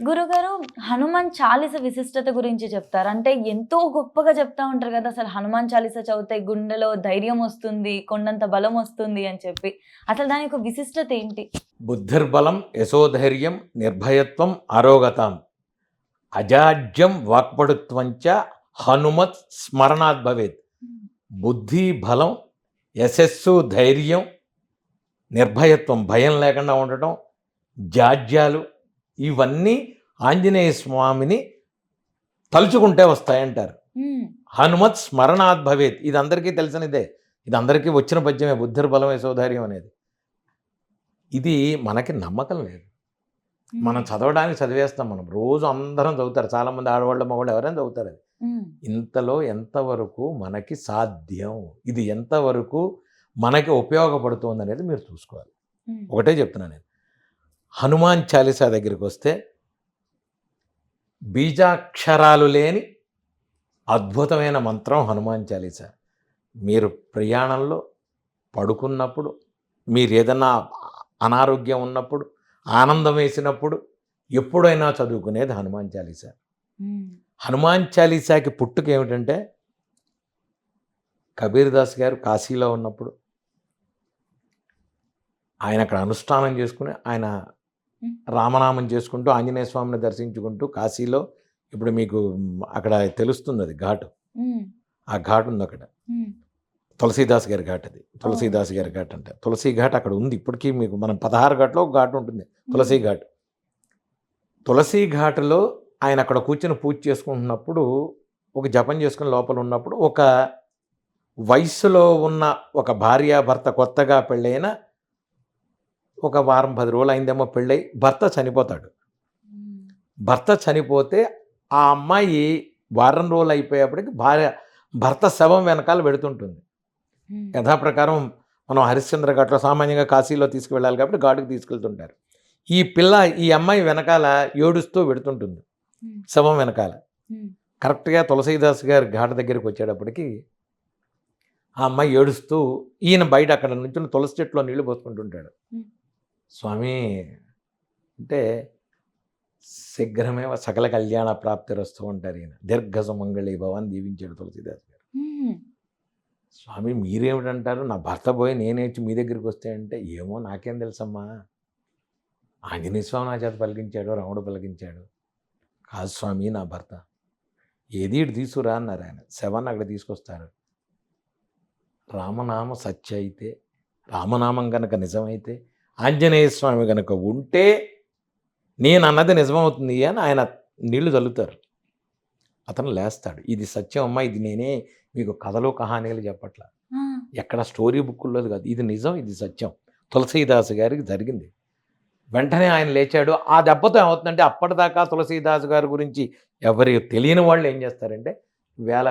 గురుగారు, హనుమాన్ చాలీస విశిష్టత గురించి చెప్తారా? అంటే ఎంతో గొప్పగా చెప్తా ఉంటారు కదా! అసలు హనుమాన్ చాలీస చదివితే గుండెలో ధైర్యం వస్తుంది, కొండంత బలం వస్తుంది అని చెప్పి. అసలు దాని యొక్క విశిష్టత ఏంటి? బుద్ధిర్బలం యశోధైర్యం నిర్భయత్వం ఆరోగతాం అజాడ్యం వాక్పడుత్వంచ హనుమత్ స్మరణాత్ భవేత్. హ్మ్. బుద్ధి బలం, యశస్సు, ధైర్యం, నిర్భయత్వం, భయం లేకుండా ఉండటం, జాడ్యాలు, ఇవన్నీ ఆంజనేయ స్వామిని తలుచుకుంటే వస్తాయంటారు. హ్మ్. హనుమత్ స్మరణాత్ భవేత్, ఇది అందరికీ తెలిసినదే, ఇది అందరికీ వచ్చిన పద్యమే బుద్ధిర్బలం యశోధైర్యం అనేది. ఇది మనకి నమ్మకం లేదు. మనం చదవడానికి చదివేస్తాం, మనం రోజు అందరం చదువుతారు, చాలామంది ఆడవాళ్ళు మగవాళ్ళు ఎవరైనా చదువుతారు. అది ఇంతలో ఎంతవరకు మనకి సాధ్యం, ఇది ఎంతవరకు మనకి ఉపయోగపడుతుంది అనేది మీరు చూసుకోవాలి. ఒకటే చెప్తున్నాను నేను, హనుమాన్ చాలీసా దగ్గరికి వస్తే బీజాక్షరాలు లేని అద్భుతమైన మంత్రం హనుమాన్ చాలీసా. మీరు ప్రయాణంలో పడుకున్నప్పుడు, మీరు ఏదన్నా అనారోగ్యం ఉన్నప్పుడు, ఆనందం వేసినప్పుడు, ఎప్పుడైనా చదువుకునేది హనుమాన్ చాలీసా. హనుమాన్ చాలీసాకి పుట్టుక ఏమిటంటే, కబీర్ దాస్ గారు కాశీలో ఉన్నప్పుడు ఆయన అక్కడ అనుష్ఠానం చేసుకుని, ఆయన రామనామం చేసుకుంటూ ఆంజనేయ స్వామిని దర్శించుకుంటూ కాశీలో, ఇప్పుడు మీకు అక్కడ తెలుస్తుంది అది ఘాటు, ఆ ఘాట్ ఉంది అక్కడ, తులసీదాస్ గారి ఘాట్. అది తులసీదాస్ గారి ఘాట్ అంటే తులసి ఘాట్ అక్కడ ఉంది ఇప్పటికీ. మీకు మనం 16 ఘాట్లో ఒక ఘాట్ ఉంటుంది, తులసి ఘాట్. తులసి ఘాటులో ఆయన అక్కడ కూర్చొని పూజ చేసుకుంటున్నప్పుడు, ఒక జపం చేసుకుని లోపల ఉన్నప్పుడు, ఒక వయస్సులో ఉన్న ఒక భార్యాభర్త, కొత్తగా పెళ్ళైన ఒక వారం 10 రోజులు అయిందేమో పెళ్ళై, భర్త చనిపోతాడు. భర్త చనిపోతే ఆ అమ్మాయి వారం రోజులు అయిపోయేప్పటికి భర్త శవం వెనకాల పెడుతుంటుంది. యథాప్రకారం మనం హరిశ్చంద్ర ఘాట్లో సామాన్యంగా కాశీలో తీసుకువెళ్ళాలి కాబట్టి ఘాటుకు తీసుకెళ్తుంటారు. ఈ అమ్మాయి వెనకాల ఏడుస్తూ పెడుతుంటుంది శవం వెనకాల. కరెక్ట్గా తులసీదాస్ గారి ఘాట్ దగ్గరికి వచ్చేటప్పటికి ఆ అమ్మాయి ఏడుస్తూ, ఈయన బయట అక్కడ నుంచి తులసి చెట్టులో నీళ్లు పోసుకుంటుంటాడు. స్వామి అంటే, శీఘ్రమే సకల కళ్యాణ ప్రాప్తి వస్తూ ఉంటారు ఈయన. దీర్ఘ సుమంగళి భవన్ దీవించాడు తులసీదాస్ గారు. స్వామి మీరేమిటంటారు, నా భర్త పోయి నేనేచ్చి మీ దగ్గరికి వస్తే అంటే, ఏమో నాకేం తెలుసమ్మా, ఆంజనేయ స్వామి నా చేత పలికించాడు, రాముడు పలికించాడు. కాదు స్వామి నా భర్త. ఏది ఇటు తీసుకురా అన్నారు ఆయన. శవాన్ని అక్కడ తీసుకొస్తారు. రామనామ సత్య అయితే, రామనామం కనుక నిజమైతే, ఆంజనేయ స్వామి కనుక ఉంటే నేను అన్నది నిజమవుతుంది అని ఆయన నీళ్లు చల్లుతారు. అతను లేస్తాడు. ఇది సత్యం అమ్మా, ఇది నేనే మీకు కథలు కహానీలు చెప్పట్లా, ఎక్కడ స్టోరీ బుక్కుల్లోది కాదు, ఇది నిజం, ఇది సత్యం, తులసీదాస్ గారికి జరిగింది. వెంటనే ఆయన లేచాడు. ఆ దెబ్బతో ఏమవుతుందంటే, అప్పటిదాకా తులసీదాస్ గారి గురించి ఎవరి తెలియని వాళ్ళు ఏం చేస్తారంటే, వేల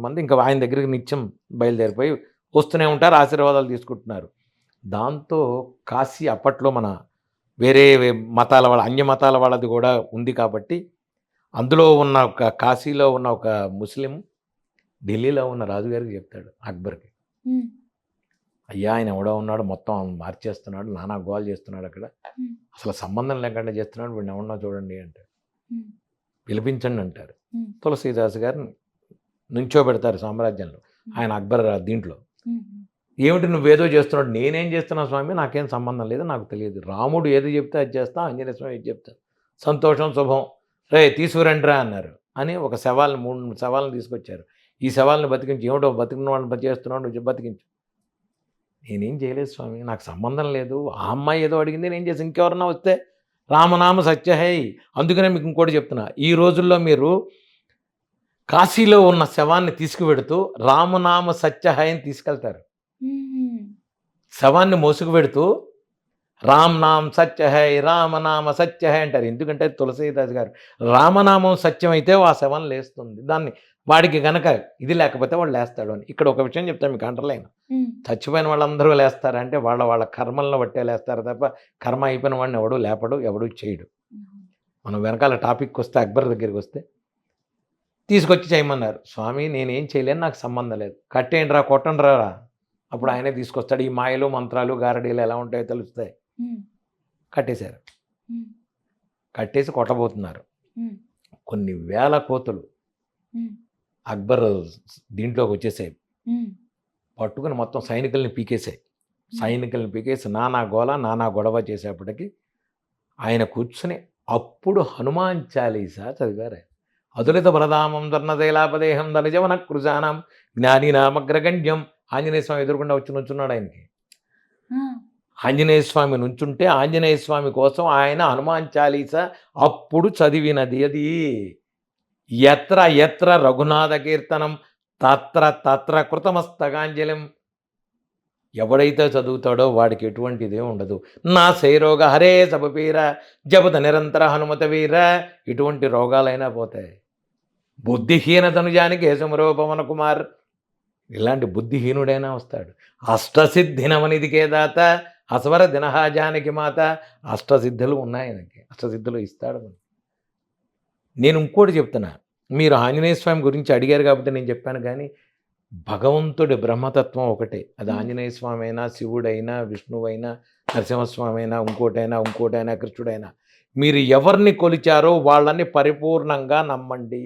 మంది ఇంకా ఆయన దగ్గరికి నిత్యం బయలుదేరిపోయి వస్తూనే ఉంటారు, ఆశీర్వాదాలు తీసుకుంటున్నారు. దాంతో కాశీ అప్పట్లో మన వేరే మతాల వాళ్ళ, అన్య మతాల వాళ్ళది కూడా ఉంది కాబట్టి, అందులో ఉన్న ఒక కాశీలో ఉన్న ఒక ముస్లిం ఢిల్లీలో ఉన్న రాజుగారికి చెప్తాడు, అక్బర్కి, అయ్యా ఆయన ఎవడో ఉన్నాడు, మొత్తం మార్చేస్తున్నాడు, నానా గోల్ చేస్తున్నాడు, అక్కడ అసలు సంబంధం లేకుండా చేస్తున్నాడు, వీడిని ఎవడన్నా చూడండి అంటాడు. పిలిపించండి అంటారు. తులసీదాస్ గారిని నుంచోబెడతారు సామ్రాజ్యంలో. ఆయన అక్బర్ దీంట్లో, ఏమిటి నువ్వేదో చేస్తున్నాడు, నేనేం చేస్తున్నా స్వామి, నాకేం సంబంధం లేదు, నాకు తెలియదు, రాముడు ఏది చెప్తే అది చేస్తా, ఆంజనేయ స్వామి ఏది చెప్తా, సంతోషం శుభం, రే తీసుకురండిరా అన్నారు. అని ఒక శవాలను 3 శవాలను తీసుకొచ్చారు. ఈ శవాలను బతికించి, ఏమిటో బతికిన వాళ్ళని చేస్తున్నాడు, నువ్వు బతికించు. నేనేం చేయలేదు స్వామి, నాకు సంబంధం లేదు, ఆ అమ్మాయి ఏదో అడిగింది, నేను చేసి, ఇంకెవరన్నా వస్తే రామనామ సత్యహై. అందుకనే మీకు ఇంకోటి చెప్తున్నా, ఈ రోజుల్లో మీరు కాశీలో ఉన్న శవాన్ని తీసుకువెడుతూ రామనామ సత్యహై అని తీసుకెళ్తారు. శవాన్ని మోసుకు పెడుతూ రామ్ నామ్ సత్యహై, రామనామ సత్యహై అంటారు. ఎందుకంటే తులసీదాస్ గారు రామనామం సత్యం అయితే ఆ శవం లేస్తుంది, దాన్ని వాడికి గనక ఇది లేకపోతే వాడు లేస్తాడు అని. ఇక్కడ ఒక విషయం చెప్తాను మీకు, అంటర్లైన్, చచ్చిపోయిన వాళ్ళందరూ లేస్తారంటే వాళ్ళ కర్మలను బట్టే లేస్తారు తప్ప, కర్మ అయిపోయిన వాడిని ఎవడు లేపడు, ఎవడు చేయడు. మనం వెనకాల టాపిక్కి వస్తే, అక్బర్ దగ్గరికి వస్తే, తీసుకొచ్చి చేయమన్నారు. స్వామి నేనేం చేయలేను, నాకు సంబంధం లేదు, కట్టేయండి రా, కొట్టండి రా. అప్పుడు ఆయనే తీసుకొస్తాడు. ఈ మాయలు మంత్రాలు గారడీలు ఎలా ఉంటాయో తెలుస్తాయి. కట్టేశారు. కట్టేసి కొట్టబోతున్నారు. ఉమ్, కొన్ని వేల కోతులు ఉమ్, అక్బర్ దీంట్లోకి వచ్చేసాయి. ఉమ్, పట్టుకుని మొత్తం సైనికుల్ని పీకేసాయి. ఉమ్, సైనికుల్ని పీకేసి నానా గోల నానా గొడవ చేసేప్పటికి ఆయన కూర్చుని అప్పుడు హనుమాన్ చాలీసా చదివారు. అతులిత బలధామం ధర్ణశైలాపదేహం ధనజవన కృజానం జ్ఞానినామగ్రగణ్యం. ఆంజనేయ స్వామి ఎదురుకుండా వచ్చి నుంచున్నాడు ఆయనకి. ఆ, ఆంజనేయ స్వామి నుంచుంటే ఆంజనేయ స్వామి కోసం ఆయన హనుమాన్ చాలీసా అప్పుడు చదివినది అది. ఎత్ర ఎత్ర రఘునాథ కీర్తనం తత్ర తత్ర కృతమస్తకాంజలిం. ఎవడైతే చదువుతాడో వాడికి ఎటువంటిదే ఉండదు. నా శైరోగ హరే సపపీర జపత నిరంతర హనుమత వీర. ఇటువంటి రోగాలైనా పోతాయి. బుద్ధిహీన తనుజానికి యేసుమరో పవన కుమార్. ఇలాంటి బుద్ధిహీనుడైనా వస్తాడు. అష్టసిద్ధినవనిధికే దాత అసవర దినహాజానికి మాత. అష్టసిద్ధులు ఉన్నాయి ఆయనకి. అష్టసిద్ధులు ఇస్తాడు మనకి. నేను ఇంకోటి చెప్తున్నా, మీరు ఆంజనేయ స్వామి గురించి అడిగారు కాబట్టి నేను చెప్పాను. కానీ భగవంతుడి బ్రహ్మతత్వం ఒకటే. అది ఆంజనేయ స్వామి అయినా శివుడైనా విష్ణువైనా నరసింహస్వామి అయినా ఇంకోటైనా కృష్ణుడైనా మీరు ఎవరిని కొలిచారో వాళ్ళని పరిపూర్ణంగా నమ్మండి,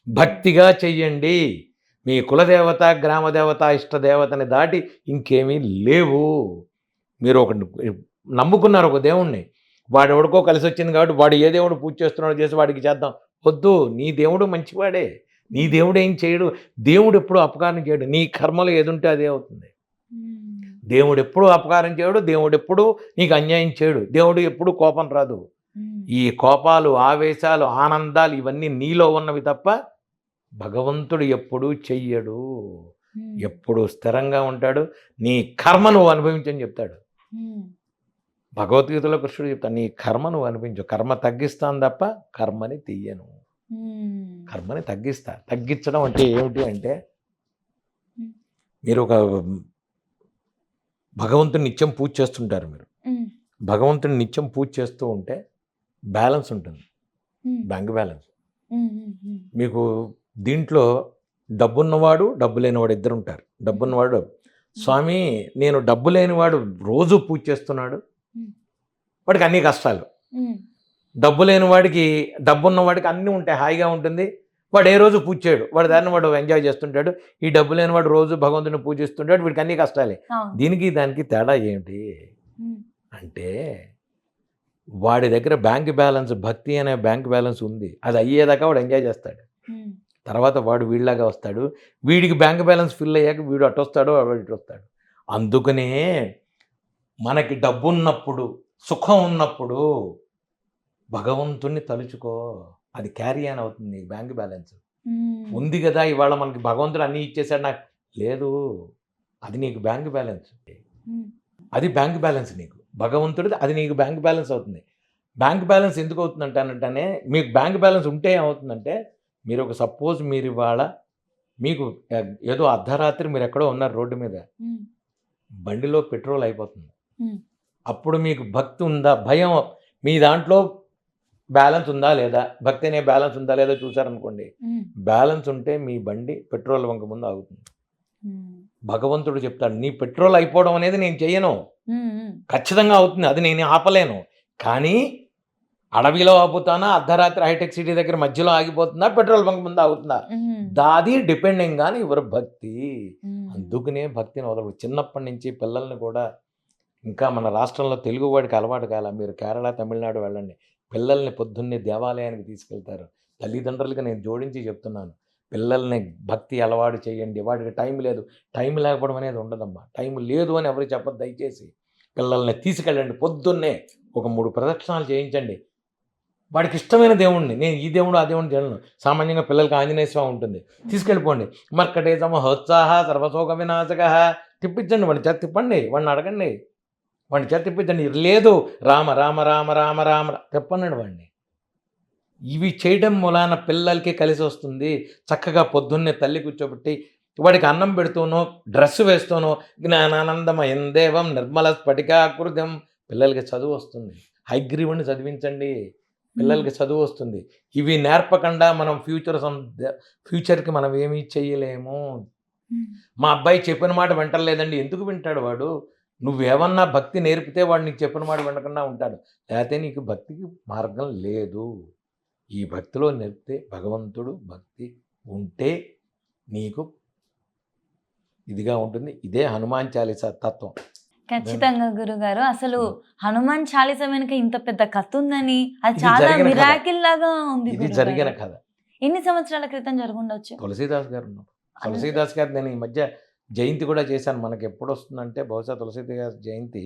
భక్తిగా చెయ్యండి. మీ కులదేవత గ్రామదేవత ఇష్టదేవతని దాటి ఇంకేమీ లేవు. మీరు ఒక నమ్ముకున్నారు ఒక దేవుణ్ణి, వాడు ఎవడికో కలిసి వచ్చింది కాబట్టి వాడు ఏ దేవుడు పూజ చేస్తున్నాడో చేసి వాడికి చేద్దాం. వద్దు, నీ దేవుడు మంచివాడే. నీ దేవుడు ఏం చేయడు. దేవుడు ఎప్పుడు అపకారం చేయడు. నీ కర్మలు ఏదుంటే అదే అవుతుంది. ఉమ్, దేవుడు ఎప్పుడు అపకారం చేయడు. దేవుడు ఎప్పుడు నీకు అన్యాయం చేయడు. దేవుడు ఎప్పుడు కోపం రాదు. ఉమ్, ఈ కోపాలు ఆవేశాలు ఆనందాలు ఇవన్నీ నీలో ఉన్నవి తప్ప భగవంతుడు ఎప్పుడూ చెయ్యడు. ఉమ్, ఎప్పుడు స్థిరంగా ఉంటాడు. నీ కర్మ నువ్వు అనుభవించని చెప్తాడు. ఉమ్, భగవద్గీతలో కృష్ణుడు చెప్తాడు, నీ కర్మ నువ్వు అనిపించు. కర్మ తగ్గిస్తాను తప్ప కర్మని తీయను. ఉమ్, కర్మని తగ్గిస్తా. తగ్గించడం అంటే ఏమిటి అంటే, ఉమ్, మీరు ఒక భగవంతుని నిత్యం పూజ చేస్తుంటారు. మీరు ఉమ్, భగవంతుని నిత్యం పూజ చేస్తూ ఉంటే బ్యాలెన్స్ ఉంటుంది, ఉమ్, బ్యాంక్ బ్యాలెన్స్. ఉమ్, ఉమ్, మీకు దీంట్లో డబ్బున్నవాడు డబ్బు లేనివాడు ఇద్దరు ఉంటారు. డబ్బున్నవాడు స్వామి నేను డబ్బు లేనివాడు రోజు పూజ చేస్తున్నాడు, వాడికి అన్ని కష్టాలు. ఉమ్, డబ్బు లేని వాడికి డబ్బున్నవాడికి అన్నీ ఉంటాయి, హాయిగా ఉంటుంది. వాడు ఏ రోజు పూజ చేయడు, వాడు దాన్ని వాడు ఎంజాయ్ చేస్తుంటాడు. ఈ డబ్బు లేని వాడు రోజు భగవంతుని పూజిస్తుంటాడు, వీడికి అన్ని కష్టాలే. అవును. దీనికి దానికి తేడా ఏమిటి ఉమ్, అంటే, వాడి దగ్గర బ్యాంక్ బ్యాలెన్స్, భక్తి అనే బ్యాంక్ బ్యాలెన్స్ ఉంది. అది అయ్యేదాకా వాడు ఎంజాయ్ చేస్తాడు. ఉమ్, తర్వాత వాడు వీళ్ళలాగా వస్తాడు. వీడికి బ్యాంక్ బ్యాలెన్స్ ఫిల్ అయ్యాక వీడు అటు వస్తాడు, వాడు ఇటు వస్తాడు. అందుకనే మనకి డబ్బు ఉన్నప్పుడు సుఖం ఉన్నప్పుడు భగవంతుణ్ణి తలుచుకో, అది క్యారీ ఆన్ అవుతుంది. బ్యాంక్ బ్యాలెన్స్ ఉమ్, ఉంది కదా, ఇవాళ మనకి భగవంతుడు అన్నీ ఇచ్చేసాడు నాకు లేదు, అది నీకు బ్యాంక్ బ్యాలెన్స్. ఉమ్, అది బ్యాంక్ బ్యాలెన్స్ నీకు. భగవంతుడిది అది నీకు బ్యాంక్ బ్యాలెన్స్ అవుతుంది. బ్యాంక్ బ్యాలెన్స్ ఎందుకు అవుతుందంటే, మీకు బ్యాంక్ బ్యాలెన్స్ ఉంటే ఏమవుతుందంటే, మీరు ఒక సపోజ్ మీరు ఇవాళ మీకు ఏదో అర్ధరాత్రి మీరు ఎక్కడో ఉన్నారు రోడ్డు మీద, ఉమ్, బండిలో పెట్రోల్ అయిపోతుంది. ఉమ్, అప్పుడు మీకు భక్తి ఉందా, భయం, మీ దాంట్లో బ్యాలెన్స్ ఉందా లేదా, భక్తి అనే బ్యాలెన్స్ ఉందా లేదా చూసారనుకోండి, ఉమ్, బ్యాలెన్స్ ఉంటే మీ బండి పెట్రోల్ వంక ముందు ఆగుతుంది. ఉమ్, భగవంతుడు చెప్తాడు, నీ పెట్రోల్ అయిపోవడం అనేది నేను చెయ్యను, ఉమ్, ఉమ్, ఖచ్చితంగా అవుతుంది, అది నేను ఆపలేను. కానీ అడవిలో ఆపుతానా, అర్ధరాత్రి హైటెక్ సిటీ దగ్గర మధ్యలో ఆగిపోతుందా, పెట్రోల్ బంక్ ముందు ఆగుతుందా, ఉమ్, దాది డిపెండింగ్ కానీ ఎవరు భక్తి. ఉమ్, అందుకనే భక్తిని వదలడు. చిన్నప్పటి నుంచి పిల్లల్ని కూడా, ఇంకా మన రాష్ట్రంలో తెలుగు వాడికి అలవాటు కాల, మీరు కేరళ తమిళనాడు వెళ్ళండి, పిల్లల్ని పొద్దున్నే దేవాలయానికి తీసుకెళ్తారు. తల్లిదండ్రులకి నేను జోడించి చెప్తున్నాను, పిల్లల్ని భక్తి అలవాటు చేయండి. వాడికి టైం లేదు, టైం లేకపోవడం అనేది ఉండదమ్మా. టైం లేదు అని ఎవరు చెప్పదు. దయచేసి పిల్లల్ని తీసుకెళ్ళండి, పొద్దున్నే ఒక 3 ప్రదక్షిణాలు చేయించండి. వాడికి ఇష్టమైన దేవుణ్ణి, నేను ఈ దేవుడు ఆ దేవుడిని చేయను. సామాన్యంగా పిల్లలకి ఆంజనేయ స్వామి ఉంటుంది, తీసుకెళ్ళిపోండి. మర్కటే సమహోత్సాహ సర్వశోక వినాశక, తిప్పించండి, వాడిని చేత తిప్పండి, వాడిని అడగండి, వాడిని చేత తిప్పించండి. లేదు రామ రామ రామ రామ రామ తిప్పన్నాడు వాడిని. ఇవి చేయడం మూలాన పిల్లలకి కలిసి వస్తుంది. చక్కగా పొద్దున్నే తల్లి కూర్చోబెట్టి వాడికి అన్నం పెడుతూనో డ్రెస్ వేస్తూనో జ్ఞానానందమయం దేవం నిర్మల స్ఫటికాకృతం, పిల్లలకి చదువు వస్తుంది. హైగ్రీవుని చదివించండి, పిల్లలకి చదువు వస్తుంది. ఇవి నేర్పకుండా మనం ఫ్యూచర్కి మనం ఏమీ చెయ్యలేము. ఉమ్, మా అబ్బాయి చెప్పిన మాట వింటలేదండి, ఎందుకు వింటాడు వాడు? నువ్వేమన్నా భక్తి నేర్పితే వాడు నీకు చెప్పిన మాట వినకుండా ఉంటాడు. లేకపోతే నీకు భక్తికి మార్గం లేదు. ఈ భక్తిలో నేర్పితే భగవంతుడు భక్తి ఉంటే నీకు ఇదిగా ఉంటుంది. ఇదే హనుమాన్ చాలీసా తత్వం. ఖచ్చితంగా గురుగారు. అసలు హనుమాన్ చాలీస వెనుక ఇంత పెద్ద కథ ఉందని, అది ఇది చాలా జరిగిన కథ. మిరాకిల్ లాగా ఉంది ఇది గురుగారు. జరిగిన కథ. ఎన్ని సంవత్సరాల క్రితం జరుగుండొచ్చు? తులసీదాస్ గారు ఉన్నారు. తులసీదాస్ గారు నేను ఈ మధ్య జయంతి కూడా చేశాను. మనకి ఎప్పుడు వస్తుందంటే బహుశా తులసీదాస్ జయంతి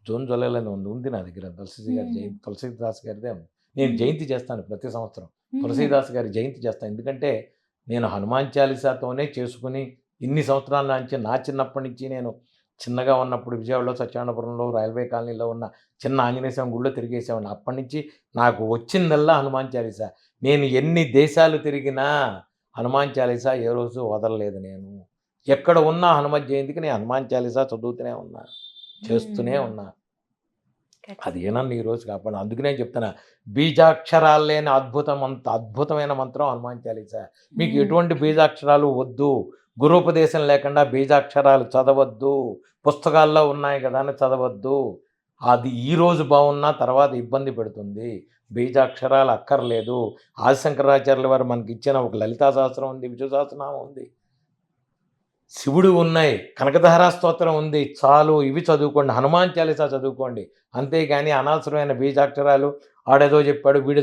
జూన్ జూలైలోనే ఉంది నా దగ్గర. తులసీ గారి జయంతి తులసీదాస్ గారిదే ఉంది. నేను జయంతి చేస్తాను ప్రతి సంవత్సరం. తులసీదాస్ గారి జయంతి చేస్తాను. ఎందుకంటే నేను హనుమాన్ చాలీసాతోనే చేసుకుని ఇన్ని సంవత్సరాల నుంచి, నా చిన్నప్పటి నుంచి, నేను చిన్నగా ఉన్నప్పుడు విజయవాడలో సత్యనారాయణపురంలో రైల్వే కాలనీలో ఉన్న చిన్న ఆంజనేయ స్వామి గుళ్ళో తిరిగేసేవాడిని. అప్పటి నుంచి నాకు వచ్చిందల్లా హనుమాన్ చాలీసా. నేను ఎన్ని దేశాలు తిరిగినా హనుమాన్ చాలీసా ఏ రోజు వదలలేదు. నేను ఎక్కడ ఉన్నా హనుమత్ జయంతికి నేను హనుమాన్ చాలీసా చదువుతూనే ఉన్నా, చేస్తూనే ఉన్నా. అది ఏనన్నా ఈరోజు కాపాడు. అందుకనే చెప్తున్నా, బీజాక్షరాలు లేని అద్భుతమైన మంత్రం హనుమాన్ చాలీసా. మీకు ఎటువంటి బీజాక్షరాలు వద్దు, గురూపదేశం లేకుండా బీజాక్షరాలు చదవద్దు, పుస్తకాల్లో ఉన్నాయి కదా అని చదవద్దు. అది ఈరోజు బాగున్నా తర్వాత ఇబ్బంది పెడుతుంది. బీజాక్షరాలు అక్కర్లేదు. ఆదిశంకరాచార్యుల వారు మనకి ఇచ్చిన ఒక లలితా సహస్రం ఉంది, విష్ణు సహస్రనామం ఉంది, శివుడు ఉన్నాయి, కనకధారా స్తోత్రం ఉంది. చాలు, ఇవి చదువుకోండి, హనుమాన్ చాలీసా చదువుకోండి. అంతేగాని అనవసరమైన బీజాక్షరాలు ఆడేదో చెప్పాడు వీడు.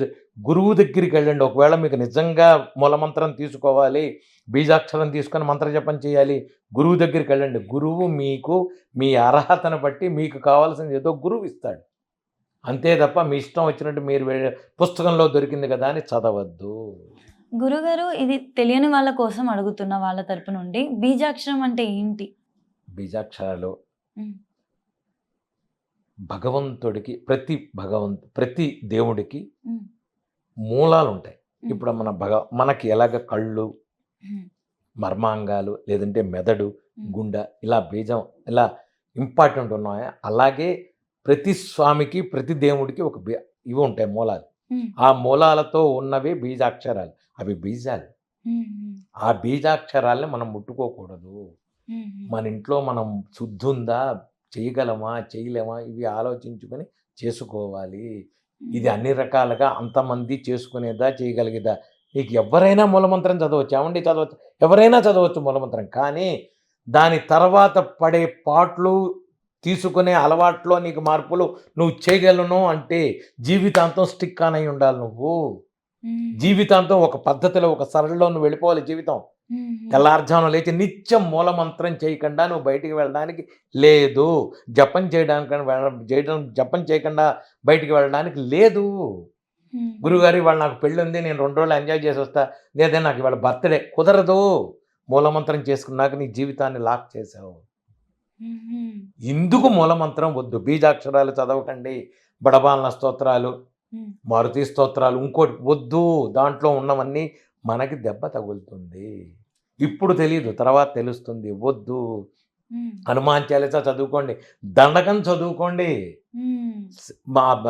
గురువు దగ్గరికి వెళ్ళండి. ఒకవేళ మీకు నిజంగా మూలమంత్రం తీసుకోవాలి, బీజాక్షరం తీసుకొని మంత్రజపం చేయాలి, గురువు దగ్గరికి వెళ్ళండి. గురువు మీకు మీ అర్హతను బట్టి మీకు కావాల్సింది ఏదో గురువు ఇస్తాడు. అంతే తప్ప మీ ఇష్టం వచ్చినట్టు మీరు పుస్తకంలో దొరికింది కదా అని చదవద్దు. గురుగారు, ఇది తెలియని వాళ్ళ కోసం అడుగుతున్న వాళ్ళ తరపు నుండి, బీజాక్షరం అంటే ఏంటి? బీజాక్షరాలు భగవంతుడికి, ప్రతి దేవుడికి మూలాలు ఉంటాయి. ఇప్పుడు మనకి ఎలాగ కళ్ళు, మర్మాంగాలు, లేదంటే మెదడు, గుండె, ఇలా బీజం ఇలా ఇంపార్టెంట్ ఉన్నాయా, అలాగే ప్రతి స్వామికి ప్రతి దేవుడికి ఇవి ఉంటాయి మూలాలు. ఆ మూలాలతో ఉన్నవి బీజాక్షరాలు. అవి బీజాలు. ఆ బీజాక్షరాల్ని మనం ముట్టుకోకూడదు. మన ఇంట్లో మనం శుద్ధి ఉందా, చేయగలమా చేయలేమా, ఇవి ఆలోచించుకొని చేసుకోవాలి. ఇది అన్ని రకాలుగా అంతమంది చేసుకునేదా, చేయగలిగేదా? నీకు ఎవరైనా మూలమంత్రం చదవచ్చు, ఏమండి చదవచ్చు, ఎవరైనా చదవచ్చు మూలమంత్రం. కానీ దాని తర్వాత పడే పాటలు, తీసుకునే అలవాట్లో నీకు మార్పులు నువ్వు చేయగలను అంటే జీవితాంతం స్టిక్ ఆన్ అయి ఉండాలి. నువ్వు జీవితాంతం ఒక పద్ధతిలో, ఒక సరళిలో నువ్వు వెళ్ళిపోవాలి. జీవితం తెల్లార్జామున లేచి నిత్యం మూలమంత్రం చేయకుండా నువ్వు బయటికి వెళ్ళడానికి లేదు. జపం జపం చేయకుండా బయటికి వెళ్ళడానికి లేదు. గురుగారు ఇవాళ నాకు పెళ్ళి ఉంది, నేను 2 రోజులు ఎంజాయ్ చేసి వస్తా, లేదా నాకు ఇవాళ బర్త్డే, కుదరదు. మూలమంత్రం చేసుకున్నాక నీ జీవితాన్ని లాక్ చేసావు. ఇందుకు మూలమంత్రం వద్దు. బీజాక్షరాలు చదవకండి, బడబాలన స్తోత్రాలు, మారుతి స్తోత్రాలు, ఇంకోటి వద్దు. దాంట్లో ఉన్నవన్నీ మనకి దెబ్బ తగులుతుంది. ఇప్పుడు తెలియదు, తర్వాత తెలుస్తుంది. వద్దు. హనుమాన్ చాలీసా చదువుకోండి, దండకం చదువుకోండి,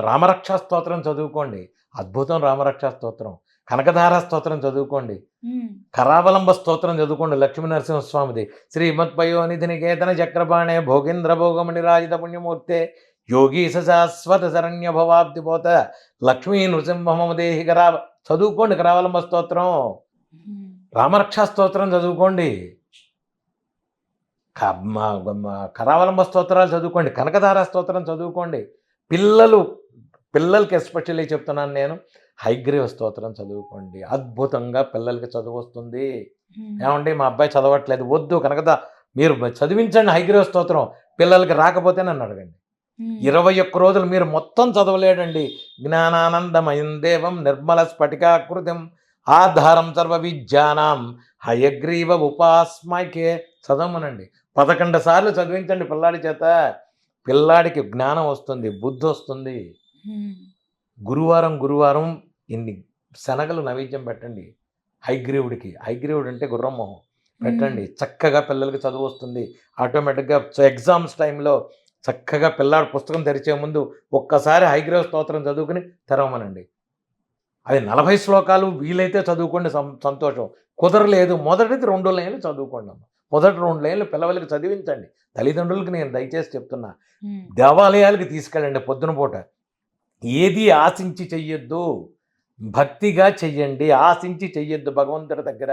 రామరక్షా స్తోత్రం చదువుకోండి, అద్భుతం రామరక్షా స్తోత్రం, కనకధారా స్తోత్రం చదువుకోండి, కరావలంబ స్తోత్రం చదువుకోండి, లక్ష్మీ నరసింహస్వామిది. శ్రీమత్పయోనిధి నికేతన చక్రపాణే భోగేంద్ర భోగమణి రాజిత పుణ్యమూర్తే యోగీశ శాశ్వత శరణ్య భవాబ్దిపోత లక్ష్మీ నృసింహమదేహి చదువుకోండి. కరావలంబ స్తోత్రం, రామరక్షా స్తోత్రం చదువుకోండి, కరావలంబ స్తోత్రాలు చదువుకోండి, కనకధారా స్తోత్రం చదువుకోండి. పిల్లలకి ఎస్పెషల్లీ చెప్తున్నాను నేను, హైగ్రీవ స్తోత్రం చదువుకోండి. అద్భుతంగా పిల్లలకి చదువు వస్తుంది. ఏమండి మా అబ్బాయి చదవట్లేదు, వద్దు, మీరు చదివించండి హైగ్రీవ స్తోత్రం. పిల్లలకి రాకపోతే నన్ను అడగండి. 21 రోజులు మీరు మొత్తం చదవలేడండి. జ్ఞానానందమయం దేవం నిర్మల స్ఫటికాకృతిం ఆధారం సర్వ విద్యానాం హయగ్రీవ ఉపాస్మైకే చదవమనండి. 11 సార్లు చదివించండి పిల్లాడి చేత. పిల్లాడికి జ్ఞానం వస్తుంది, బుద్ధి వస్తుంది. గురువారం ఇన్ని శనగలు నైవేద్యం పెట్టండి హైగ్రీవుడికి. హైగ్రీవుడు అంటే గుర్రం మొహం పెట్టండి. చక్కగా పిల్లలకి చదువు వస్తుంది ఆటోమేటిక్గా. ఎగ్జామ్స్ టైంలో చక్కగా పిల్లాడు పుస్తకం తెరిచే ముందు ఒక్కసారి హైగ్రీవ స్తోత్రం చదువుకుని తెరవమనండి. అది 40 శ్లోకాలు వీలైతే చదువుకోండి, సంతోషం. కుదరలేదు మొదటిది 2 లైన్లు చదువుకోండి అమ్మ. మొదటి 2 లైన్లు పిల్లలకి చదివించండి. తల్లిదండ్రులకు నేను దయచేసి చెప్తున్నా, ఉమ్, దేవాలయాలకు తీసుకెళ్ళండి పొద్దున పూట. ఏది ఆశించి చెయ్యొద్దు, భక్తిగా చెయ్యండి. ఆశించి చెయ్యొద్దు భగవంతుడి దగ్గర.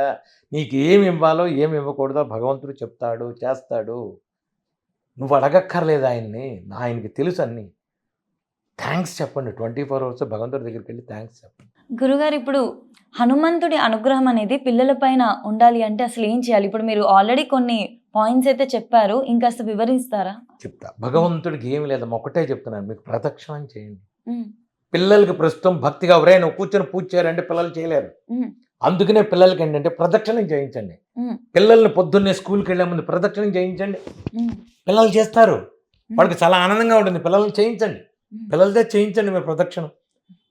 నీకు ఏమి ఇవ్వాలో ఏమి ఇవ్వకూడదో భగవంతుడు చెప్తాడు, చేస్తాడు. నువ్వు అడగక్కర్లేదు ఆయన్ని, ఆయనకి తెలుసు అన్నీ. థ్యాంక్స్ చెప్పండి. 24 అవర్స్ భగవంతుడి దగ్గరికి వెళ్ళి థ్యాంక్స్ చెప్పండి. గురుగారు ఇప్పుడు హనుమంతుడి అనుగ్రహం అనేది పిల్లల పైన ఉండాలి అంటే అసలు ఏం చేయాలి? ఇప్పుడు మీరు ఆల్రెడీ కొన్ని పాయింట్స్ అయితే చెప్పారు, ఇంకాస్త వివరిస్తారా? చెప్తా. భగవంతుడికి ఏమి లేదమ్మా, ఒకటే చెప్తున్నాను, మీకు ప్రదక్షిణం చేయండి. ఉమ్, పిల్లలకి ప్రస్తుతం భక్తిగా ఎవరే నువ్వు కూర్చొని పూజ చేయాలంటే పిల్లలు చేయలేరు. ఉమ్, అందుకనే పిల్లలకి ఏంటంటే ప్రదక్షిణం చేయించండి. ఉమ్, పిల్లల్ని పొద్దున్నే స్కూల్కి వెళ్ళే ముందు ప్రదక్షిణం చేయించండి. ఉమ్, పిల్లలు చేస్తారు, ఉమ్, వాళ్ళకి చాలా ఆనందంగా ఉంటుంది. పిల్లల్ని చేయించండి, ఉమ్, పిల్లలదే చేయించండి మీరు ప్రదక్షిణం.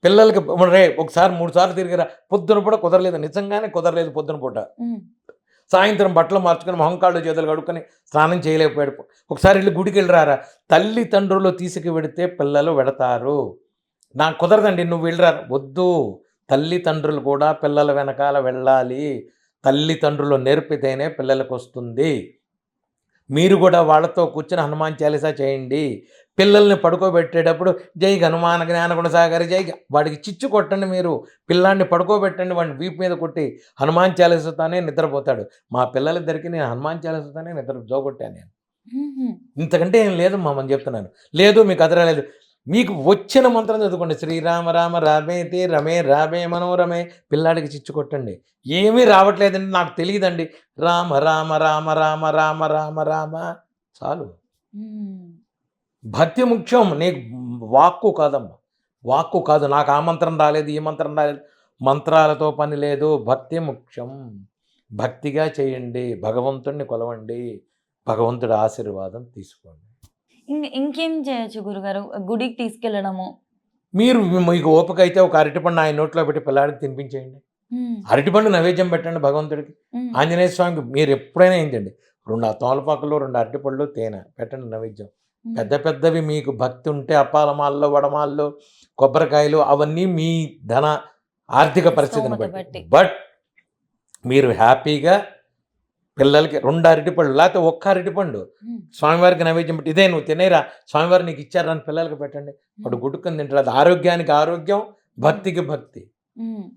పిల్లలకి రే ఒకసారి 3 సార్లు తిరిగిరా, పొద్దున పూట కుదరలేదు, నిజంగానే కుదరలేదు పొద్దున పూట. ఉమ్, సాయంత్రం బట్టలు మార్చుకొని మొహం కాళ్ళు చేతులు కడుక్కొని స్నానం చేయలేకపోయాడు. ఒకసారి వెళ్ళి గుడికి వెళ్ళిరారా. తల్లిదండ్రులు తీసుకు వెడితే పిల్లలు వెడతారు. నాకు కుదరదండి నువ్వు వెళ్ళిరా, వద్దు. తల్లిదండ్రులు కూడా పిల్లల వెనకాల వెళ్ళాలి. తల్లిదండ్రులు నేర్పితేనే పిల్లలకు వస్తుంది. మీరు కూడా వాళ్ళతో కూర్చొని హనుమాన్ చాలీసా చేయండి. పిల్లల్ని పడుకోబెట్టేటప్పుడు జై హనుమాన్ జ్ఞానగుణ సాగరి జై, వాడికి చిచ్చు కొట్టండి. మీరు పిల్లాన్ని పడుకోబెట్టండి, వాడిని వీపు మీద కొట్టి హనుమాన్ చాలీసాతోనే నిద్రపోతాడు. మా పిల్లలిద్దరికి నేను హనుమాన్ చాలీసాతోనే నిద్ర జోగొట్టాను నేను. ఉమ్, ఇంతకంటే ఏం లేదు మనం చెప్తున్నాను. లేదు మీకు అదరలేదు, మీకు వచ్చిన మంత్రం చదువుకోండి. శ్రీరామ రామ రామేతి రమే రామే మనోరమే. పిల్లాడికి చిచ్చు కొట్టండి. ఏమీ రావట్లేదండి, నాకు తెలియదండి. రామ రామ రామ రామ రామ రామ రామ చాలు. ఉమ్, భక్తి ముఖ్యం. నీకు వాక్కు కాదమ్మా, వాక్కు కాదు. నాకు ఆ మంత్రం రాలేదు, ఈ మంత్రం రాలేదు, మంత్రాలతో పని లేదు. భక్తి ముఖ్యం. భక్తిగా చేయండి, భగవంతుడిని కొలవండి, భగవంతుడి ఆశీర్వాదం తీసుకోండి. ఇంకేం చేయొచ్చు గురుగారు? గుడికి తీసుకెళ్ళడము. మీరు మీకు ఓపిక అయితే ఒక అరటిపండు ఆయన నోట్లో పెట్టి పిల్లాడికి తినిపించేయండి. ఉమ్, అరటిపండు నైవేద్యం పెట్టండి భగవంతుడికి. ఉమ్, ఆంజనేయ స్వామికి మీరు ఎప్పుడైనా ఏంటండి, 2 తోలపాకులు 2 అరటిపళ్ళు తేనె పెట్టండి నైవేద్యం. ఉమ్, పెద్ద పెద్దవి మీకు భక్తి ఉంటే అప్పాలమాల్లో వడమాల్లో కొబ్బరికాయలు అవన్నీ మీ ధన ఆర్థిక పరిస్థితిని స్తోమత బట్టి. బట్టి. బట్ మీరు హ్యాపీగా పిల్లలకి 2 అరటిపళ్ళు లేకపోతే 1 అరటిపండు ఉమ్, స్వామివారికి నైవేద్యం పెట్టి, ఇదే నువ్వు తినేరా స్వామివారు నీకు ఇచ్చారని పిల్లలకి పెట్టండి. వాడు గుడుకొని తింటాడు. అది ఆరోగ్యానికి ఆరోగ్యం, భక్తికి భక్తి. ఉమ్,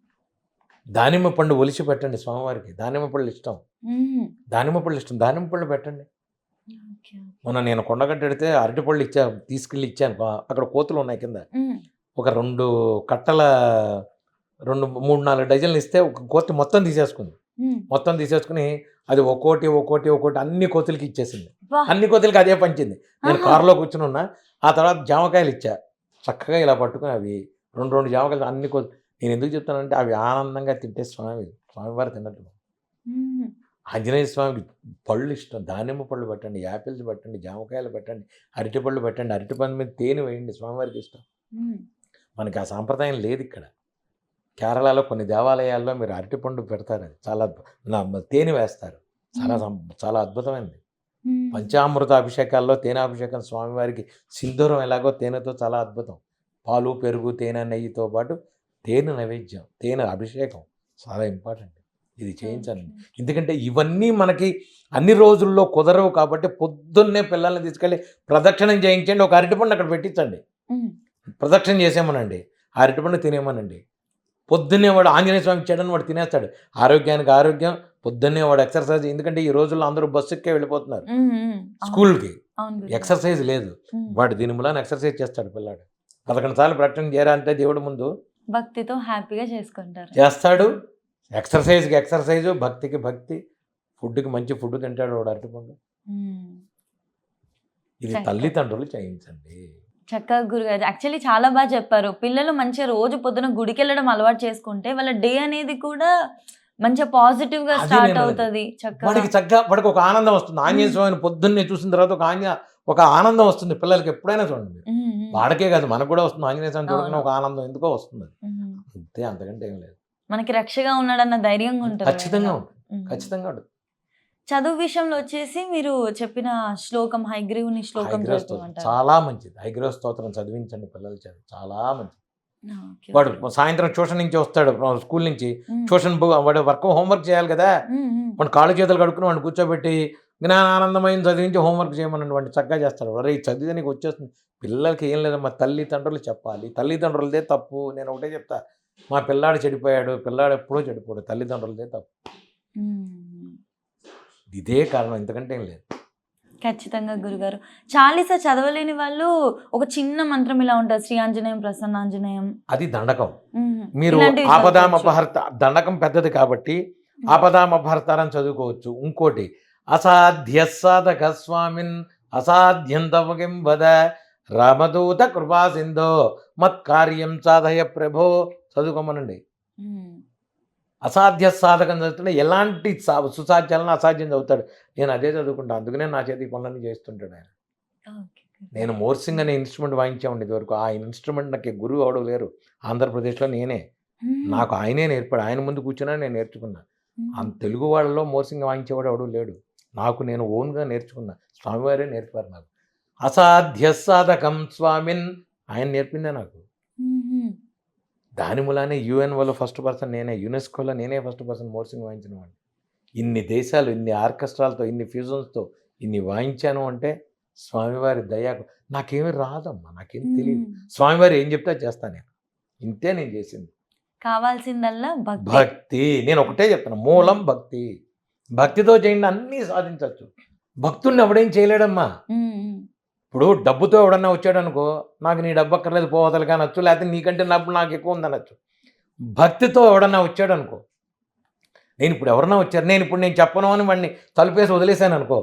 దానిమ్మ పండు ఒలిచి పెట్టండి స్వామివారికి. దానిమ్మ పళ్ళు ఇష్టం, ఉమ్, దానిమ్మ పళ్ళు ఇష్టం, దానిమ్మ పళ్ళు పెట్టండి. ఓకే. మొన్న నేను కొండగట్ట ఎడితే అరటిపళ్ళు తీసుకెళ్ళి ఇచ్చాను. అక్కడ కోతులు ఉన్నాయి కింద. ఉమ్, ఒక 2 కట్టల 2, 3, 4 డజన్లు ఇస్తే ఒక కోతి మొత్తం తీసేసుకుంది. ఉమ్, మొత్తం తీసేసుకుని అది ఒక్కోటి అన్ని కోతులకి ఇచ్చేసింది. వా, అన్ని కోతులకి అదే పంచింది. నేను ఆహా. కారులో కూర్చుని ఉన్నా. ఆ తర్వాత జామకాయలు ఇచ్చా, చక్కగా ఇలా పట్టుకుని అవి 2 జామకాయలు అన్ని కోతులు. నేను ఎందుకు చెప్తానంటే అవి ఆనందంగా తింటే స్వామివారు తిన్నట్టు. ఉమ్, ఆంజనేయ స్వామికి పళ్ళు ఇష్టం. దానిమ్మ పళ్ళు పెట్టండి, యాపిల్స్ పెట్టండి, జామకాయలు పెట్టండి, అరటిపళ్ళు పెట్టండి. అరటిపండు మీద తేనె వేయండి, స్వామివారికి ఇష్టం. ఉమ్, మనకి ఆ సాంప్రదాయం లేదు ఇక్కడ. కేరళలో కొన్ని దేవాలయాల్లో మీరు అరటిపండు పెడతారు, అది చాలా తేనె వేస్తారు. చాలా అద్భుతమైనది. ఉమ్, పంచామృత అభిషేకాల్లో తేనె అభిషేకం స్వామివారికి సింధూరం ఎలాగో తేనెతో చాలా అద్భుతం. పాలు పెరుగు తేనె నెయ్యితో పాటు తేనె నైవేద్యం, తేనె అభిషేకం చాలా ఇంపార్టెంట్. ఇది చేయించాలండి. ఎందుకంటే ఇవన్నీ మనకి అన్ని రోజుల్లో కుదరవు కాబట్టి పొద్దున్నే పిల్లల్ని తీసుకెళ్ళి ప్రదక్షిణం చేయించండి. ఒక అరటిపండు అక్కడ పెట్టించండి, ఉమ్, ప్రదక్షిణ చేసేమనండి, ఆ అరటిపండు తినేమనండి. పొద్దున్నే వాడు ఆంజనేయ స్వామి ఇచ్చాడని వాడు తినేస్తాడు. ఆరోగ్యానికి ఆరోగ్యం. పొద్దున్నే వాడు ఎక్సర్సైజ్. ఎందుకంటే ఈ రోజుల్లో అందరూ బస్సు ఎక్కే వెళ్ళిపోతున్నారు ఉమ్, ఉమ్, అవును, స్కూల్కి. అవును గురుగారు. ఎక్సర్సైజ్ లేదు. ఉమ్, వాడు దీని మూలాన ఎక్సర్సైజ్ చేస్తాడు పిల్లాడు. 11 సార్లు ప్రకటన చేయరా అంటే దేవుడి ముందు భక్తితో హ్యాపీగా చేసుకుంటారు. చేస్తాడు. ఎక్సర్సైజ్కి ఎక్సర్సైజు, భక్తికి భక్తి, ఫుడ్కి మంచి ఫుడ్ తింటాడు వాడు అరటిపండు. ఉమ్, ఇది చక్కగా. తల్లిదండ్రులు చేయించండి. చక్కగా గురుగారు యాక్చువల్లీ చాలా బాగా చెప్పారు. పిల్లలు మంచిగా రోజు పొద్దున గుడికి వెళ్ళడం అలవాటు చేసుకుంటే వాళ్ళ డే అనేది కూడా మంచిగా పాజిటివ్ గా అది స్టార్ట్ నేను అవుతుంది. చక్కగా వాడికి వాడికి ఒక ఆనందం వస్తుంది. ఆంజనేయ స్వామిని పొద్దున్నే చూసిన తర్వాత ఒక ఆనందం వస్తుంది పిల్లలకి. ఎప్పుడైనా చూడండి మీరు, ఉమ్, ఉమ్, వాడికే కాదు మనకు కూడా వస్తుంది. ఆంజనేయ స్వామి చూడగానే ఒక ఆనందం ఎందుకో వస్తుంది. ఉమ్. అంతే, అంతకంటే ఏం లేదు. మనకి రక్షగా ఉన్నాడన్న ధైర్యంగా ఉంటుంది. ఖచ్చితంగా కదా. ఉంటుంది, ఉమ్. ఖచ్చితంగా ఉంటుంది. చదువు విషయంలో వచ్చేసి మీరు చెప్పిన శ్లోకం హైగ్రీవుని శ్లోకం హైగ్రీవ స్తోత్రం చదువుతామంటారు. చాలా మంచిది. హైగ్రీవ స్తోత్రం చదివించండి పిల్లల చేత, చాలా మంచిది. ఓకే. వాడు ఓకే. సాయంత్రం ట్యూషన్ నుంచి వస్తాడు స్కూల్ నుంచి, హ్మ్. ట్యూషన్ వాడు హోంవర్క్ చేయాలి కదా, హ్మ్. హ్మ్. వాడు కాళ్ళు చేతులు కడుక్కుని వాడిని కూర్చోబెట్టి జ్ఞానానందమైన చదివించి హోంవర్క్ చేయమని వాడిని చక్కగా చేస్తాడు. ఒరే చదివితే నీకు వచ్చేస్తుంది. పిల్లలకి ఏం లేదమ్మా, తల్లిదండ్రులు చెప్పాలి, తల్లిదండ్రులదే తప్పు. నేను ఒకటే చెప్తా, మా పిల్లాడు చెడిపోయాడు, పిల్లాడు ఎప్పుడూ చెడిపోయాడు, తల్లిదండ్రులదే తప్పు. హ్మ్. ఇదే కారణం, ఇంతకంటే ఏం లేదు. ఖచ్చితంగా గురుగారు. చాలీస చదవలేని వాళ్ళు ఒక చిన్న మంత్రం ఇలా ఉంటది. శ్రీ ఆంజనేయం ప్రసన్నాంజనేయం. అది దండకం. హ్మ్. మీరు ఇలాంటివి చదువుకోవచ్చు. ఆపదామపహర్త, దండకం పెద్దది కాబట్టి హ్మ్. ఆపదామపహర్తారని చదువుకోవచ్చు. ఇంకోటి అసాధ్య సాధక స్వామిన్ అసాధ్యం తవకిం వద రామదూత కృపా సింధో మత్కార్యం సాధయ ప్రభో చదువుకోమనండి. హ్మ్. అసాధ్య సాధకం చదువుతుంటే ఎలాంటి సుసాధ్యాలను అసాధ్యం చదువుతాడు. నేను అదే చదువుకుంటా, అందుకనే నా చేతి పనులన్నీ చేస్తుంటాడు ఆయన. ఓకే. నేను మోర్సింగ్ అనే ఇన్స్ట్రుమెంట్ వాయించామండి ఇదివరకు. ఆ ఇన్స్ట్రుమెంట్ నాకు గురువు ఎవడు లేరు ఆంధ్రప్రదేశ్లో, నేనే. హ్మ్. నాకు ఆయనే నేర్పాడు. ఆయన ముందు కూర్చున్నా నేను నేర్చుకున్నా. హ్మ్. తెలుగు వాళ్ళలో మోర్సింగ్ వాయించేవాడు ఎవడు లేడు. నాకు నేను ఓన్గా నేర్చుకున్నా. స్వామివారే నేర్పారు నాకు. అసాధ్య సాధకం స్వామిన్ ఆయన నేర్పిందే నాకు. హుహు. దాని మూలానే యూఎన్ఓలో ఫస్ట్ పర్సన్ నేనే, యునెస్కోలో నేనే ఫస్ట్ పర్సన్ మోర్సింగ్ వాయించిన వాడిని. ఇన్ని దేశాలు, ఇన్ని ఆర్కెస్ట్రాలతో, ఇన్ని ఫ్యూజన్స్తో ఇన్ని వాయించాను అంటే స్వామివారి దయ. నాకేమీ రాదమ్మా, నాకేం తెలియదు. హ్మ్. స్వామివారు ఏం చెప్తే చేస్తాను నేను. ఇంతే నేను చేసింది. కావాల్సిందల్లా భక్తి. భక్తి. నేను ఒకటే చెప్తాను, మూలం భక్తి. భక్తితో చేయండి అన్నీ సాధించవచ్చు. భక్తుడిని ఎవడేం చేయలేడమ్మా. హ్మ్. హ్మ్. ఇప్పుడు డబ్బుతో ఎవడన్నా వచ్చాడనుకో, నాకు నీ డబ్బు అక్కర్లేదు పోవతలకి అనొచ్చు, లేకపోతే నీకంటే డబ్బు నాకు ఎక్కువ ఉందనొచ్చు. భక్తితో ఎవడన్నా వచ్చాడనుకో, నేను ఇప్పుడు ఎవరన్నా వచ్చారు, నేను చెప్పను అని వాడిని తలుపేసి వదిలేశాను అనుకో,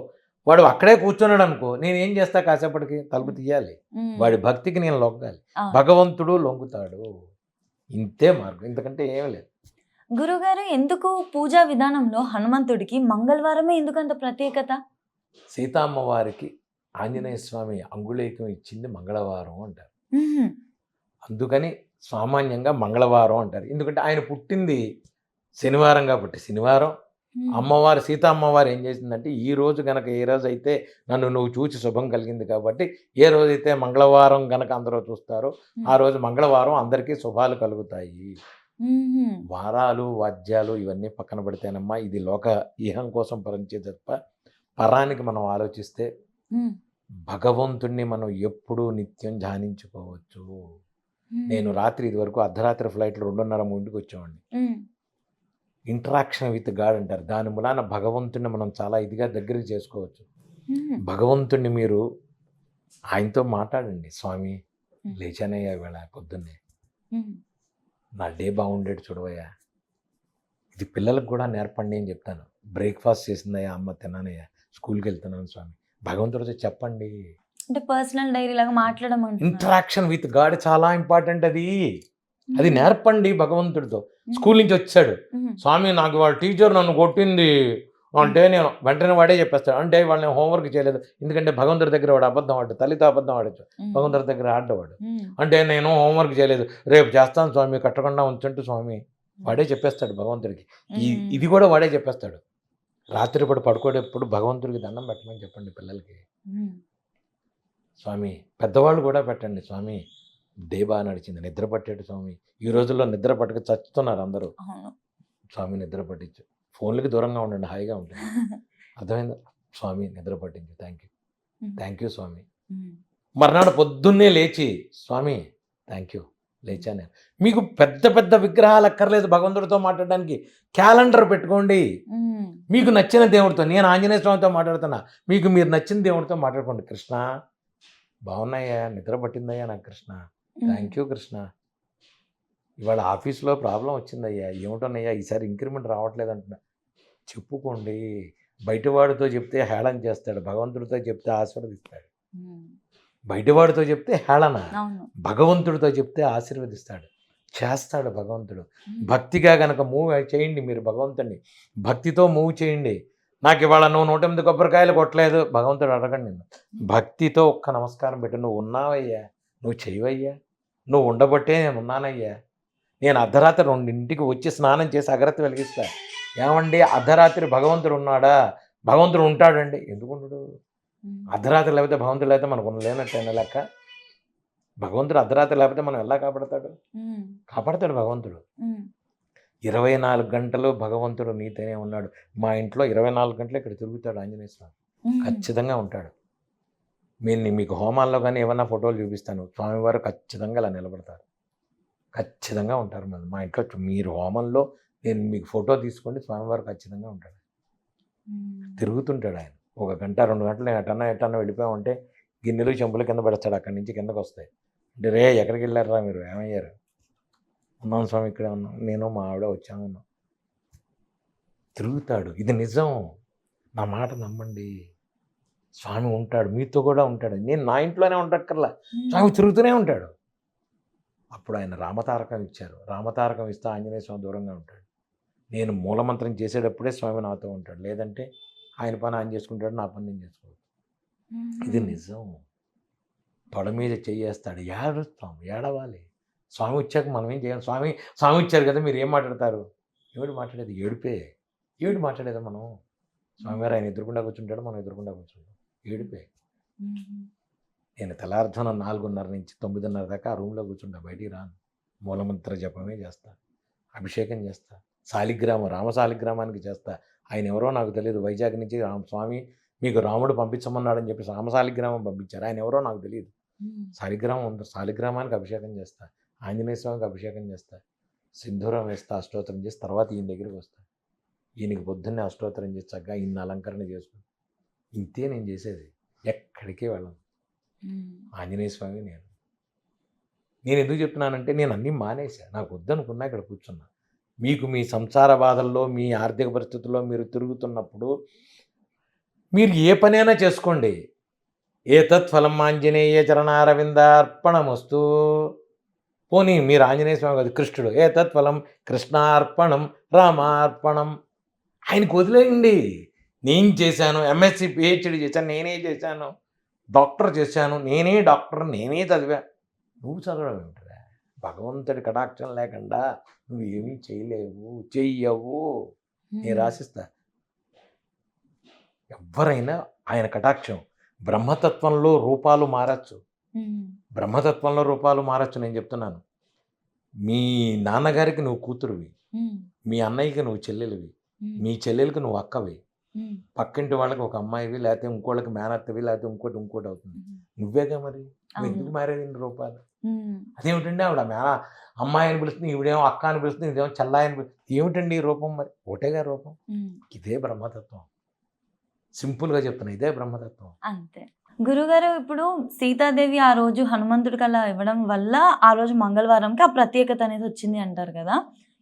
వాడు అక్కడే కూర్చున్నాడు అనుకో, నేనేం చేస్తా కాసేపటికి తలుపు తీయాలి. హ్మ్. వాడి భక్తికి నేను లొంగాలి. అవును. భగవంతుడు లొంగుతాడు. ఇంతే మార్గం, ఇంతకంటే ఏమీ లేదు. గురుగారు ఎందుకు పూజా విధానంలో హనుమంతుడికి మంగళవారమే ఎందుకంత ప్రత్యేకత? సీతమ్మవారికి ఆంజనేయ స్వామి అంగుళీకం ఇచ్చింది మంగళవారం అంటారు. హుహు. అందుకని సామాన్యంగా మంగళవారం అంటారు. ఎందుకంటే ఆయన పుట్టింది శనివారం కాబట్టి శనివారం. హ్మ్. అమ్మవారు సీత అమ్మవారు ఏం చేసిందంటే, ఈ రోజు గనక ఏ రోజైతే నన్ను నువ్వు చూచి శుభం కలిగింది కాబట్టి, ఏ రోజైతే మంగళవారం గనక అందరూ చూస్తారో ఆ రోజు మంగళవారం అందరికీ శుభాలు కలుగుతాయి. హుహు. వారాలు, వాద్యాలు ఇవన్నీ పక్కన పెడితేనమ్మా, ఇది లోక ఇహం కోసం పనిచే తప్ప పరానికి మనం ఆలోచిస్తే హ్మ్. భగవంతుణ్ణి మనం ఎప్పుడూ నిత్యం ధ్యానించుకోవచ్చు. నేను హ్మ్. రాత్రి ఇదివరకు అర్ధరాత్రి ఫ్లైట్‌లో 2:30 ఇంటికి వచ్చేవాడిని. హ్మ్. ఇంటరాక్షన్ విత్ గాడ్ అంటారు. దాని మూలాన భగవంతుడిని మనం చాలా ఇదిగా దగ్గరికి చేసుకోవచ్చు. హ్మ్. భగవంతుడిని మీరు ఆయనతో మాట్లాడండి. స్వామి హ్మ్. లేచానయ్యా ఇవాళ పొద్దున్నే. హ్మ్. నా డే బాగుండేట్టు చూడవయ్యా. ఇది పిల్లలకు కూడా నేర్పండి అని చెప్తాను. బ్రేక్‌ఫాస్ట్ చేసిందయ్యా అమ్మ తిన్నానయ్యా. స్కూల్‌కెళ్తున్నాను స్వామి. భగవంతుడితో చెప్పండి. అంటే పర్సనల్ డైరీ లాగా మాట్లాడమంటున్నారు. ఇంటరాక్షన్ విత్ గాడ్ చాలా ఇంపార్టెంట్ అది. అది హ్మ్. నేర్పండి భగవంతుడితో. హ్మ్. స్కూల్ నుంచి వచ్చాడు. హ్మ్. స్వామి నాకు వాళ్ళ టీచర్ నన్ను కొట్టింది అంటే నేను వెంటనే వాడే చెప్పేస్తాడు. అంటే వాళ్ళు నేను హోంవర్క్ చేయలేదు. ఎందుకంటే భగవంతుడి దగ్గర వాడు అబద్ధం ఆడడు. తల్లితో అబద్ధం ఆడొచ్చు. హ్మ్. భగవంతుడి దగ్గర ఆడవాడు. హ్మ్. అంటే నేను హోంవర్క్ చేయలేదు. రేపు చేస్తాను స్వామి కట్టకుండా ఉంచంటు స్వామి. వాడే చెప్పేస్తాడు భగవంతుడికి. హ్మ్. ఇది కూడా వాడే చెప్పేస్తాడు. రాత్రిపూట పడుకోడేప్పుడు భగవంతుడికి దండం పెట్టమని చెప్పండి పిల్లలకి. హ్మ్. స్వామి పెద్దవాళ్ళు కూడా పెట్టండి స్వామి. డే బాగా నడిచింది. నిద్ర పట్టేట్టు స్వామి. ఈ రోజుల్లో నిద్ర పట్టక చస్తున్నారు అందరూ. అవును. స్వామి నిద్ర పట్టించు. ఫోన్‌లకి దూరంగా ఉండండి. హాయిగా ఉంటుంది. అర్థమైందా? స్వామి నిద్ర పట్టించు. Thank you. హ్మ్. థ్యాంక్ యూ స్వామి. హ్మ్. మర్నాడు పొద్దున్నే లేచి స్వామి థ్యాంక్ యూ. లేచాను నేను. మీకు పెద్ద పెద్ద విగ్రహాలు అక్కర్లేదు భగవంతుడితో మాట్లాడడానికి. క్యాలెండర్ పెట్టుకోండి. హ్మ్. మీకు నచ్చిన దేవుడితో. నేను ఆంజనేయ స్వామితో మాట్లాడుతున్నా. మీకు మీరు నచ్చిన దేవుడితో మాట్లాడుకోండి. కృష్ణ బాగున్నాయ్యా, నిద్ర పట్టిందయ్యా నాకు కృష్ణ. Thank you Krishna. ఇవాళ ఆఫీస్‌లో ప్రాబ్లమ్ వచ్చిందయ్యా. ఏమిటోనయ్యా ఈసారి ఇంక్రిమెంట్ రావట్లేదు అంటున్నా. చెప్పుకోండి. బయటవాడితో చెప్తే హేళన చేస్తాడు. భగవంతుడితో చెప్తే ఆశీర్వదిస్తాడు. హ్మ్. బయటవాడితో చెప్తే హేళన. అవును. భగవంతుడితో చెప్తే ఆశీర్వదిస్తాడు. చేస్తాడు భగవంతుడు. హ్మ్. భక్తిగా గనక మూవ్ చేయండి మీరు భగవంతుడిని. భక్తితో మూవ్ చేయండి. నాకివాళ నువ్వు 108 కొబ్బరికాయలు కొట్టలేదు. భగవంతుడు అడగడు నిన్ను. భక్తితో ఒక్క నమస్కారం పెట్టు. నువ్వు ఉన్నావయ్యా. నువ్వు చెయ్యవయ్యా. నువ్వు ఉండబట్టే నేను ఉన్నానయ్యా. నేను అర్ధరాత్రి 2కి వచ్చి స్నానం చేసి అగరత్తి వెలిగిస్తా. ఏమండి అర్ధరాత్రి భగవంతుడు ఉన్నాడా? భగవంతుడు ఉంటాడండి. ఎందుకుండడు? హ్మ్. అర్ధరాత్రి లేకపోతే భగవంతుడు లేకపోతే మనకు లేనట్టేనా లెక్క? భగవంతుడు అర్ధరాత్రి లేకపోతే మనం ఎలా కాపాడతాడు? కాపాడతాడు భగవంతుడు. 24 గంటలు భగవంతుడు నీతోనే ఉన్నాడు. మా ఇంట్లో 24 గంటలు ఇక్కడ తిరుగుతాడు ఆంజనేయ స్వామి. ఖచ్చితంగా ఉంటాడు. మీకు హోమాల్లో కానీ ఏమన్నా ఫోటోలు చూపిస్తాను. స్వామివారు ఖచ్చితంగా అలా నిలబడతారు. ఖచ్చితంగా ఉంటారు. మా ఇంట్లో మీరు హోమంలో నేను మీకు ఫోటో తీసుకోండి, స్వామివారు ఖచ్చితంగా ఉంటాడు. తిరుగుతుంటాడు ఆయన. 1 గంట 2 గంటలు ఎటన్నా వెళ్ళిపోయామంటే గిన్నెలు చెంపులు కింద పడతాడు. అక్కడి నుంచి కిందకు వస్తాయి. అంటే రే ఎక్కడికి వెళ్ళారా మీరు, ఏమయ్యారు? ఉన్నాం స్వామి, ఇక్కడే ఉన్నాం, నేను మా ఆవిడ వచ్చాము ఉన్నాం. తిరుగుతాడు. ఇది నిజం, నా మాట నమ్మండి. స్వామి ఉంటాడు, మీతో కూడా ఉంటాడు. నేను నా ఇంట్లోనే ఉండక్కర్లా, స్వామి తిరుగుతూనే ఉంటాడు. అప్పుడు ఆయన రామతారకం ఇచ్చారు. రామతారకం ఇస్తే ఆంజనేయ స్వామి దూరంగా ఉంటాడు. నేను మూలమంత్రం చేసేటప్పుడే స్వామి నాతో ఉంటాడు. లేదంటే ఆయన పని ఆయన చేసుకుంటాడు, నా పని నేను చేసుకోవాలి. ఇది నిజం. తొడ మీద చెయ్యేస్తాడు. ఏడుస్తాం, ఏడవాలి. స్వామి వచ్చాక మనం ఏం చేయాలి? స్వామి వచ్చారు కదా, మీరు ఏం మాట్లాడతారు? ఏమిటి మాట్లాడేది? ఏడుపే. ఏమిటి మాట్లాడేదా మనం? స్వామివారు ఆయన ఎదురుకుండా కూర్చుంటాడు, మనం ఎదురుకుండా కూర్చుంటాం. ఏడుపే. నేను తెల్లారుజామున 4:30 నుంచి 9:30 దాకా ఆ రూమ్లో కూర్చుంటా, బయటికి రాను. మూలమంత్ర జపమే చేస్తా, అభిషేకం చేస్తా, రామశాలిగ్రామానికి చేస్తా. ఆయన ఎవరో నాకు తెలియదు. వైజాగ్ నుంచి స్వామి మీకు రాముడు పంపించమన్నాడని చెప్పి రామశాలిగ్రామం పంపించారు. ఆయన ఎవరో నాకు తెలియదు. శాలిగ్రామం ఉంది, శాలిగ్రామానికి అభిషేకం చేస్తా, ఆంజనేయ స్వామికి అభిషేకం చేస్తా, సింధూరం వేస్తా, అష్టోత్తరం చేసి తర్వాత ఈయన దగ్గరికి వస్తా. ఈయనకి పొద్దున్నే అష్టోత్తరం చేసి చక్కగా ఈయన అలంకరణ చేసుకుని ఇంతే నేను చేసేది. ఎక్కడికి వెళ్ళను. ఆంజనేయ స్వామి నేను ఎందుకు చెప్తున్నానంటే నేను అన్నీ మానేసా. నాకు వద్దనుకున్నా ఇక్కడ కూర్చున్నా. మీకు మీ సంసార బాధల్లో, మీ ఆర్థిక పరిస్థితుల్లో మీరు తిరుగుతున్నప్పుడు మీరు ఏ పనైనా చేసుకోండి. ఏతత్ఫలం ఆంజనేయ చరణారవిందార్పణమస్తు. పోనీ మీరు ఆంజనేయ స్వామి కాదు, కృష్ణుడు, ఏతత్ఫలం కృష్ణార్పణం రామార్పణం. ఆయనకు వదిలేయండి. నేను చేశాను, ఎంఎస్సి పిహెచ్డి చేశాను, నేనే చేశాను, డాక్టర్ చేశాను, నేనే డాక్టర్, నేనే చదివా. నువ్వు చదవడం ఏమిటిరా? భగవంతుడి కటాక్షం లేకుండా నువ్వు ఏమీ చేయలేవు, చెయ్యవు. నేను రాసిస్తా. ఎవరైనా ఆయన కటాక్షం. బ్రహ్మతత్వంలో రూపాలు మారచ్చు, బ్రహ్మతత్వంలో రూపాలు మారచ్చు. నేను చెప్తున్నాను. మీ నాన్నగారికి నువ్వు కూతురువి, మీ అన్నయ్యకి నువ్వు చెల్లెలివి, మీ చెల్లెలకి నువ్వు అక్కవి, పక్కింటి వాళ్ళకి ఒక అమ్మాయివి, లేకపోతే ఇంకోళ్ళకి మేనత్తవి, లేకపోతే ఇంకోటి అవుతుంది. నువ్వేగా మరి. నువ్వు ఎందుకు మారేది ఇన్ని రూపాలు? అదేమిటండి ఆవిడ అమ్మాయి అని పిలుస్తుంది, ఈవిడేమో అక్క అని పిలుస్తుంది, ఇదేమో చెల్లాయి అని పిలుస్తుంది. ఏమిటండి ఈ రూపం? మరి ఒకటేగా రూపం. ఇదే బ్రహ్మతత్వం. సింపుల్గా చెప్తున్నా, ఇదే బ్రహ్మతత్వం. అంతే. గురుగారు, ఇప్పుడు సీతాదేవి ఆ రోజు హనుమంతుడికి అలా ఇవ్వడం వల్ల ఆ రోజు మంగళవారంకి ఆ ప్రత్యేకత అనేది వచ్చింది అంటారు కదా.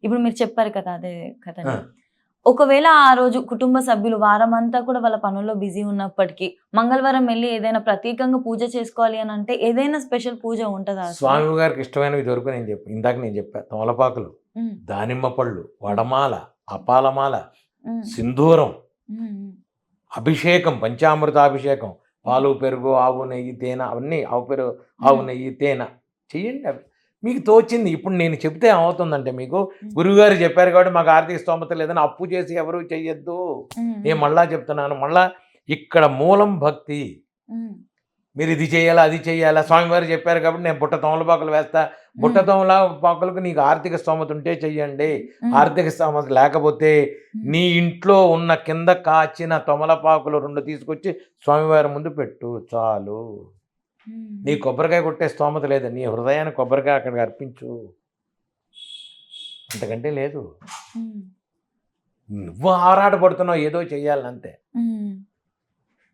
ఇప్పుడు మీరు చెప్పారు కదా అదే కథని. ఒకవేళ ఆ రోజు కుటుంబ సభ్యులు వారం అంతా కూడా వాళ్ళ పనుల్లో బిజీ ఉన్నప్పటికీ మంగళవారం వెళ్ళి ఏదైనా ప్రత్యేకంగా పూజ చేసుకోవాలి అని అంటే ఏదైనా స్పెషల్ పూజ ఉంటుందా? స్వామి గారికి ఇష్టమైనవి దొరుకు. ఇందాక నేను చెప్పా, తమలపాకులు, దానిమ్మ పళ్ళు, వడమాల, అపాలమాల, సింధూరం, అభిషేకం, పంచామృతాభిషేకం, పాలు, పెరుగు, ఆవు నెయ్యి, తేనె, అవన్నీ ఆవు పెరుగు, ఆవు నెయ్యి, తేనె చెయ్యండి. అవి మీకు తోచింది. ఇప్పుడు నేను చెప్తే ఏమవుతుందంటే, మీకు గురువుగారు చెప్పారు కాబట్టి మాకు ఆర్థిక స్తోమత లేదని అప్పు చేసి ఎవరు చెయ్యొద్దు. నేను మళ్ళా చెప్తున్నాను, మళ్ళా ఇక్కడ మూలం భక్తి. మీరు ఇది చేయాలా, అది చేయాలా, స్వామివారు చెప్పారు కాబట్టి నేను బుట్ట తమలపాకులు వేస్తా. బుట్ట తమలపాకులకు నీకు ఆర్థిక స్తోమత ఉంటే చెయ్యండి. ఆర్థిక స్తోమత లేకపోతే నీ ఇంట్లో ఉన్న కింద కాచిన తమలపాకులు 2 తీసుకొచ్చి స్వామివారి ముందు పెట్టు, చాలు. నీ కొబ్బరికాయ కొట్టే స్తోమత లేదు, నీ హృదయాన్ని కొబ్బరికాయ అక్కడికి అర్పించు, అంతకంటే లేదు. నువ్వు ఆరాటపడుతున్నావు ఏదో చెయ్యాలంతే.